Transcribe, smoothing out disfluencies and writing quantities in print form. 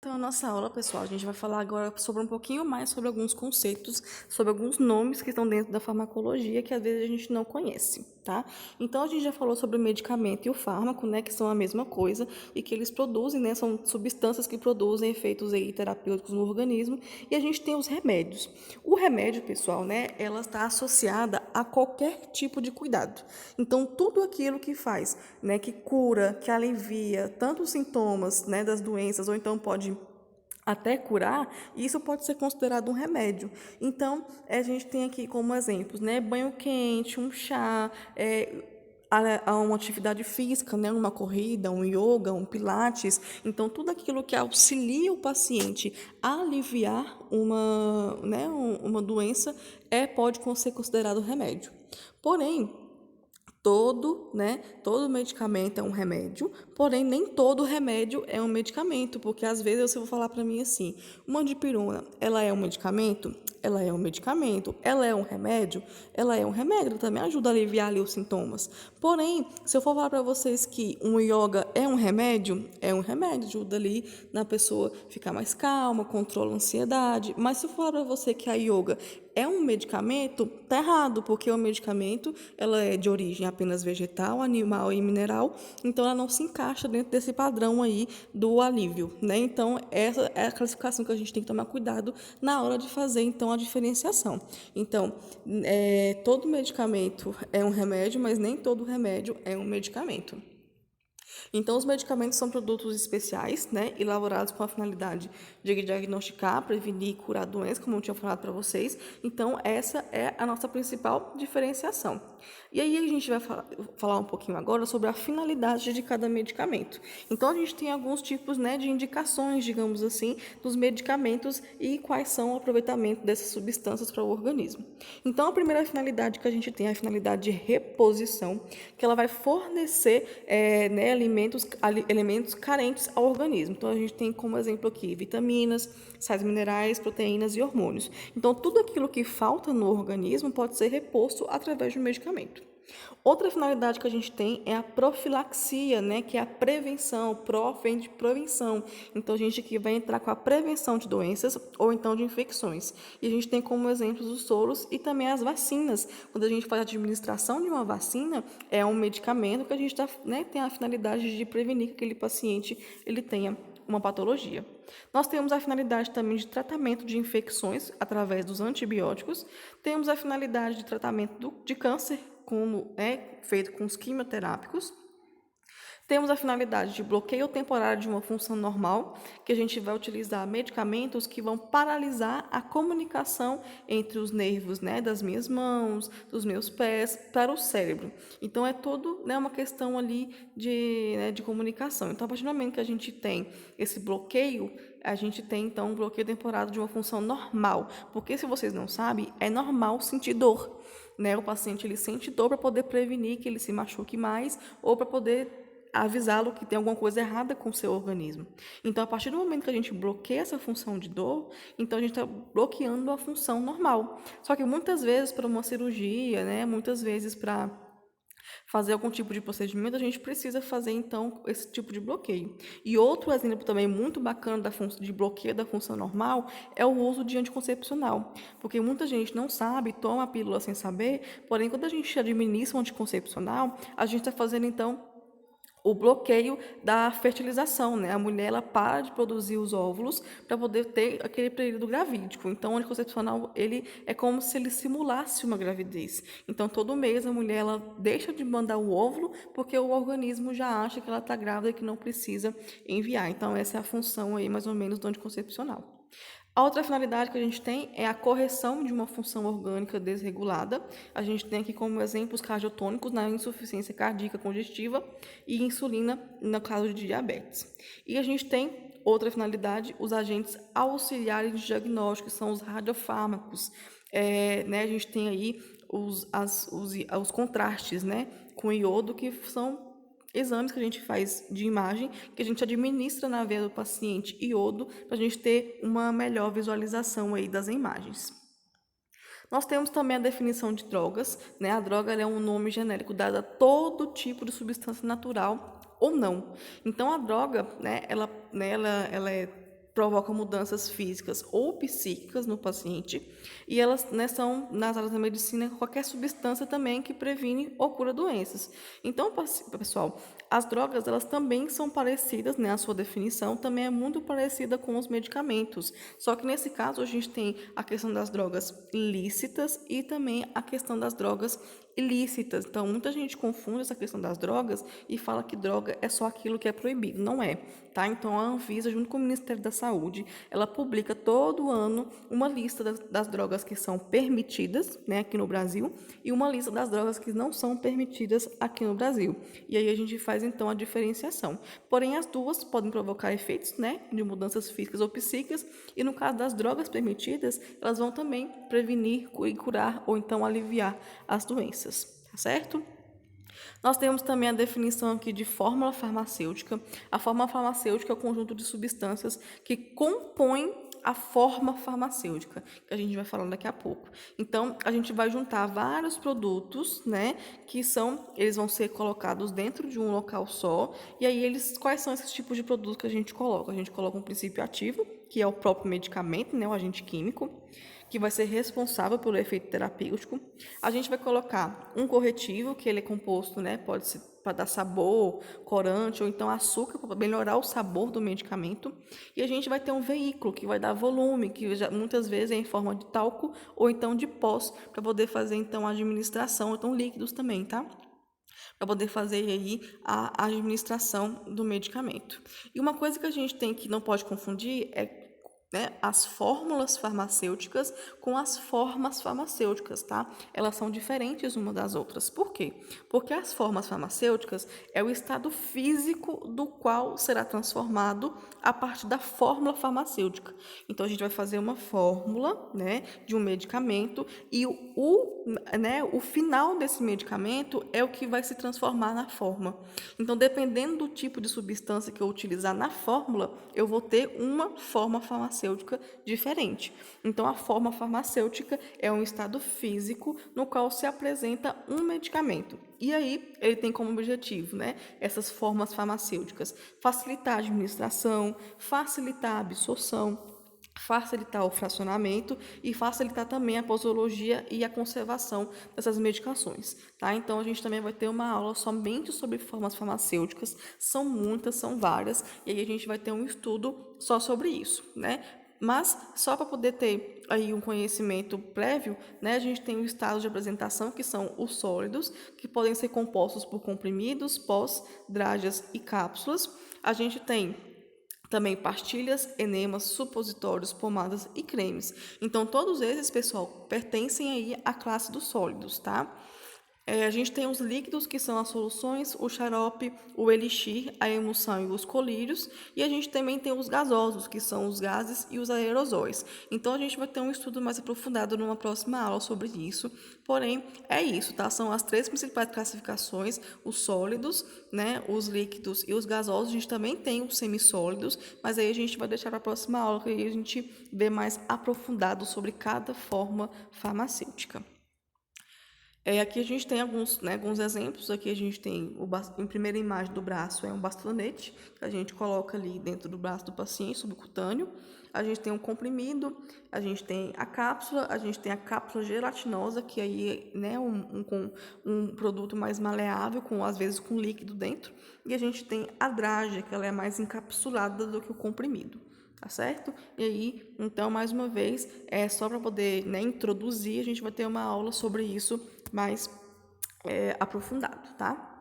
Então, a nossa aula, pessoal, a gente vai falar agora sobre um pouquinho mais sobre alguns conceitos, sobre alguns nomes que estão dentro da farmacologia que às vezes a gente não conhece, tá? Então, a gente já falou sobre o medicamento e o fármaco, né, que são a mesma coisa e que eles produzem, né, são substâncias que produzem efeitos aí terapêuticos no organismo, e a gente tem os remédios. O remédio, pessoal, né, ela está associada a qualquer tipo de cuidado. Então, tudo aquilo que faz, né, que cura, que alivia tanto os sintomas, né, das doenças, ou então pode até curar, isso pode ser considerado um remédio. Então, a gente tem aqui como exemplos, né, banho quente, um chá, a uma atividade física, né, uma corrida, um yoga, um pilates. Então, tudo aquilo que auxilia o paciente a aliviar uma doença pode ser considerado remédio. Porém, todo medicamento é um remédio, porém nem todo remédio é um medicamento, porque às vezes você vai falar para mim assim, uma dipirona, ela é um medicamento? Ela é um medicamento. Ela é um remédio? Ela é um remédio, também ajuda a aliviar ali os sintomas. Porém, se eu for falar para vocês que um yoga é um remédio, ajuda ali na pessoa ficar mais calma, controla a ansiedade. Mas se eu falar para você que a yoga é um medicamento, tá errado, porque o medicamento ela é de origem apenas vegetal, animal e mineral, então ela não se encaixa dentro desse padrão aí do alívio, né? Então essa é a classificação que a gente tem que tomar cuidado na hora de fazer então a diferenciação. Então, todo medicamento é um remédio, mas nem todo remédio é um medicamento. Então, os medicamentos são produtos especiais, né, elaborados com a finalidade de diagnosticar, prevenir e curar doenças, como eu tinha falado para vocês. Então, essa é a nossa principal diferenciação. E aí, a gente vai falar um pouquinho agora sobre a finalidade de cada medicamento. Então, a gente tem alguns tipos, né, de indicações, digamos assim, dos medicamentos e quais são o aproveitamento dessas substâncias para o organismo. Então, a primeira finalidade que a gente tem é a finalidade de reposição, que ela vai fornecer elementos carentes ao organismo. Então, a gente tem como exemplo aqui vitaminas, sais minerais, proteínas e hormônios. Então, tudo aquilo que falta no organismo pode ser reposto através de um medicamento. Outra finalidade que a gente tem é a profilaxia, né, que é a prevenção. Prof vem de prevenção. Então, a gente aqui vai entrar com a prevenção de doenças ou então de infecções. E a gente tem como exemplos os soros e também as vacinas. Quando a gente faz a administração de uma vacina, é um medicamento que a gente tem a finalidade de prevenir que aquele paciente ele tenha uma patologia. Nós temos a finalidade também de tratamento de infecções através dos antibióticos, temos a finalidade de tratamento de câncer, como é feito com os quimioterápicos, temos a finalidade de bloqueio temporário de uma função normal, que a gente vai utilizar medicamentos que vão paralisar a comunicação entre os nervos, né, das minhas mãos, dos meus pés, para o cérebro. Então, é tudo, né, uma questão ali de comunicação. Então, a partir do momento que a gente tem esse bloqueio, a gente tem, então, um bloqueio temporário de uma função normal. Porque, se vocês não sabem, é normal sentir dor. Né? O paciente ele sente dor para poder prevenir que ele se machuque mais ou para poder avisá-lo que tem alguma coisa errada com o seu organismo. Então, a partir do momento que a gente bloqueia essa função de dor, então a gente está bloqueando a função normal. Só que muitas vezes para uma cirurgia, né, muitas vezes para fazer algum tipo de procedimento, a gente precisa fazer então esse tipo de bloqueio. E outro exemplo também muito bacana de bloqueio da função normal é o uso de anticoncepcional, porque muita gente não sabe, toma a pílula sem saber, porém quando a gente administra um anticoncepcional, a gente está fazendo então o bloqueio da fertilização, né? A mulher ela para de produzir os óvulos para poder ter aquele período gravídico. Então, o anticoncepcional ele é como se ele simulasse uma gravidez. Então, todo mês a mulher ela deixa de mandar o óvulo porque o organismo já acha que ela está grávida e que não precisa enviar. Então, essa é a função aí mais ou menos do anticoncepcional. A outra finalidade que a gente tem é a correção de uma função orgânica desregulada. A gente tem aqui como exemplos cardiotônicos na insuficiência cardíaca congestiva e insulina no caso de diabetes. E a gente tem outra finalidade, os agentes auxiliares de diagnóstico, que são os radiofármacos. A gente tem aí os contrastes, né, com iodo, que são exames que a gente faz de imagem, que a gente administra na veia do paciente iodo, para a gente ter uma melhor visualização aí das imagens. Nós temos também a definição de drogas, né? A droga é um nome genérico dado a todo tipo de substância natural ou não. Então, a droga, né, ela é provocam mudanças físicas ou psíquicas no paciente, e elas, né, são, nas áreas da medicina, qualquer substância também que previne ou cura doenças. Então, pessoal, as drogas, elas também são parecidas, né, a sua definição também é muito parecida com os medicamentos, só que nesse caso a gente tem a questão das drogas lícitas e também a questão das drogas ilícitas. Então, muita gente confunde essa questão das drogas e fala que droga é só aquilo que é proibido. Não é, tá? Então, a Anvisa, junto com o Ministério da Saúde, ela publica todo ano uma lista das drogas que são permitidas, né, aqui no Brasil, e uma lista das drogas que não são permitidas aqui no Brasil. E aí a gente faz, então, a diferenciação. Porém, as duas podem provocar efeitos, né, de mudanças físicas ou psíquicas, e no caso das drogas permitidas, elas vão também prevenir e curar ou então aliviar as doenças, tá certo? Nós temos também a definição aqui de fórmula farmacêutica. A fórmula farmacêutica é o conjunto de substâncias que compõem a forma farmacêutica, que a gente vai falar daqui a pouco. Então, a gente vai juntar vários produtos, né, eles vão ser colocados dentro de um local só, e aí quais são esses tipos de produtos que a gente coloca? A gente coloca um princípio ativo, que é o próprio medicamento, né, o agente químico, que vai ser responsável pelo efeito terapêutico. A gente vai colocar um corretivo, que ele é composto, né, pode ser para dar sabor, corante ou então açúcar para melhorar o sabor do medicamento. E a gente vai ter um veículo que vai dar volume, que muitas vezes é em forma de talco ou então de pós, para poder fazer então a administração, ou então líquidos também, tá? Para poder fazer aí a administração do medicamento. E uma coisa que a gente tem que não pode confundir é, né, as fórmulas farmacêuticas com as formas farmacêuticas, tá? Elas são diferentes uma das outras. Por quê? Porque as formas farmacêuticas é o estado físico do qual será transformado a partir da fórmula farmacêutica. Então, a gente vai fazer uma fórmula, né, de um medicamento e o final desse medicamento é o que vai se transformar na forma. Então, dependendo do tipo de substância que eu utilizar na fórmula, eu vou ter uma forma farmacêutica diferente. Então, a forma farmacêutica é um estado físico no qual se apresenta um medicamento. E aí, ele tem como objetivo, né, essas formas farmacêuticas, facilitar a administração, facilitar a absorção, facilitar o fracionamento e facilitar também a posologia e a conservação dessas medicações, tá? Então, a gente também vai ter uma aula somente sobre formas farmacêuticas, são muitas, são várias, e aí a gente vai ter um estudo só sobre isso, né? Mas, só para poder ter aí um conhecimento prévio, né, a gente tem o estado de apresentação, que são os sólidos, que podem ser compostos por comprimidos, pós, drágeas e cápsulas. A gente tem também pastilhas, enemas, supositórios, pomadas e cremes. Então, todos esses, pessoal, pertencem aí à classe dos sólidos, tá? A gente tem os líquidos, que são as soluções, o xarope, o elixir, a emulsão e os colírios. E a gente também tem os gasosos, que são os gases e os aerosóis. Então, a gente vai ter um estudo mais aprofundado numa próxima aula sobre isso. Porém, é isso, tá? São as três principais classificações, os sólidos, né, os líquidos e os gasosos. A gente também tem os semissólidos, mas aí a gente vai deixar para a próxima aula, que aí a gente vê mais aprofundado sobre cada forma farmacêutica. Aqui a gente tem alguns exemplos. Aqui a gente tem, em primeira imagem do braço, é um bastonete, que a gente coloca ali dentro do braço do paciente, subcutâneo. A gente tem um comprimido, a gente tem a cápsula, a gente tem a cápsula gelatinosa, que aí, né, um produto mais maleável, às vezes com líquido dentro. E a gente tem a drágea, que ela é mais encapsulada do que o comprimido. Tá certo? E aí, então, mais uma vez, só para poder, né, introduzir, a gente vai ter uma aula sobre isso mais aprofundado, tá?